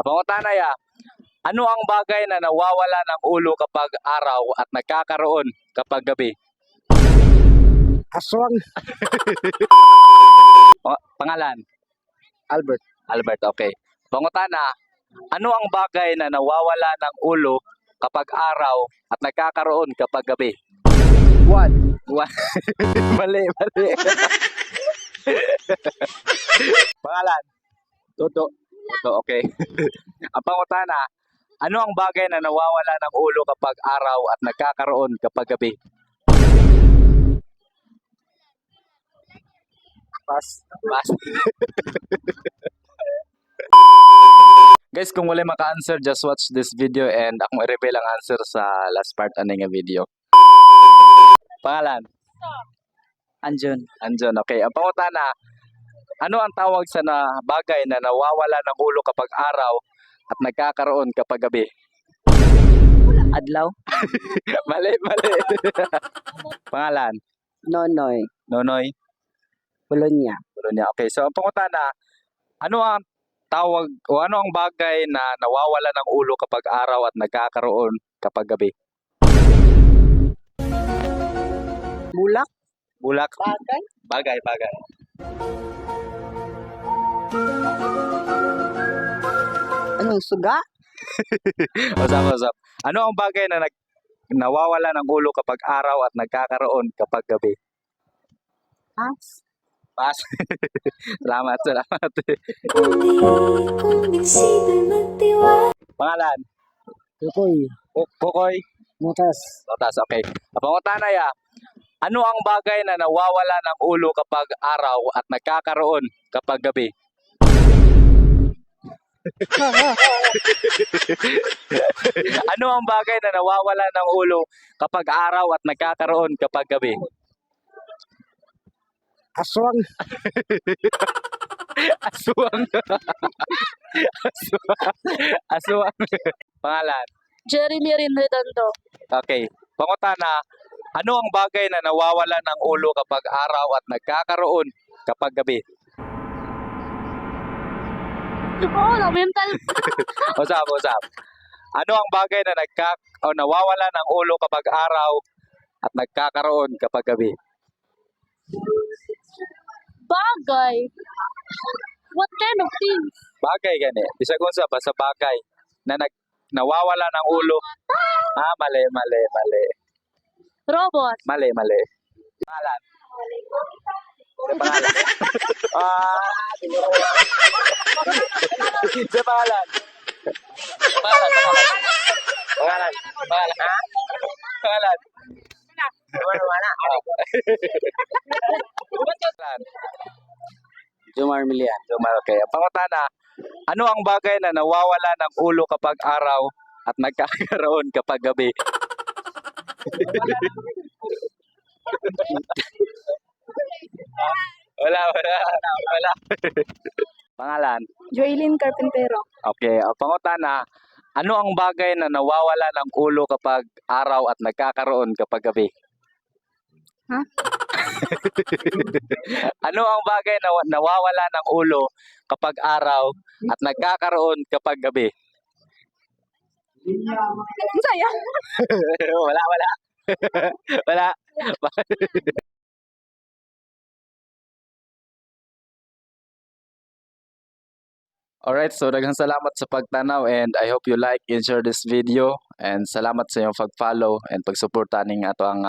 Pangutana ya, ano ang bagay na nawawala ng ulo kapag araw at nagkakaroon kapag gabi? Aswang. Pangalan? Albert. Albert, okay. Pangutana, ano ang bagay na nawawala ng ulo kapag araw at nagkakaroon kapag gabi? Buwan. Mali, mali. Pangalan? Toto. Ito, okay. Ang pangutana, ano ang bagay na nawawala ng ulo kapag araw at nagkakaroon kapag gabi? Pas. Pass. Guys, kung wala maka-answer, just watch this video and akong i-reveal ang answer sa last part ani nga video. Pangalan? Anjon. Anjon, okay. Ang pangutana, ano ang tawag sa bagay na nawawala ng ulo kapag araw at nagkakaroon kapag gabi? Adlaw. Mali, mali. Pangalan? Nonoy. Nonoy? Bologna. Bologna. Okay, so ang pangutana, ano ang tawag o ano ang bagay na nawawala ng ulo kapag araw at nagkakaroon kapag gabi? Bulak. Bulak? Bagay. Bagay, bagay. Anong suga? Usap. Ano ang bagay na nawawala ng ulo kapag araw at nagkakaroon kapag gabi? Pas. Pass. Salamat. Pangalan? Tukoy. Pukoy? Mutas. Totas, okay. Pangutana ya, ano ang bagay na nawawala ng ulo kapag araw at nagkakaroon kapag gabi? Ano ang bagay na nawawala ng ulo kapag araw at nagkakaroon kapag gabi? Aswang. Aswang. Aswang. Pangalan? Jeremy Redondo. Okay. Pangutana, ano ang bagay na nawawala ng ulo kapag araw at nagkakaroon kapag gabi? Oo, na mental. Usap. Ano ang bagay na nawawala ng ulo kapag araw at nagkakaroon kapag gabi? Bagay. What kind of things? Bagay gani. Bisag unsa ba sa bagay na nawawala ng ulo? Ah, mali. Robot. Mali. Pangalan? Sa pangalan? Sa pangalan? Pangalan? Ha? Pangalan? Wala. Jomar Milian. Jomar, okay. Pangutana, ano ang bagay na nawawala ng ulo kapag araw at nagkakaroon kapag gabi? Wala. Pangalan? Joylyn Carpintero. Okay. Pangutana, ano ang bagay na nawawala ng ulo kapag araw at nagkakaroon kapag gabi? Ha? Ano ang bagay na nawawala ng ulo kapag araw at nagkakaroon kapag gabi? Ang saya. Wala. Wala. Alright, so daghang salamat sa pagtanaw and I hope you like and share this video and salamat sa iyong pag-follow and pag-suporta ning ato ang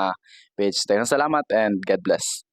page. Daghang salamat and God bless.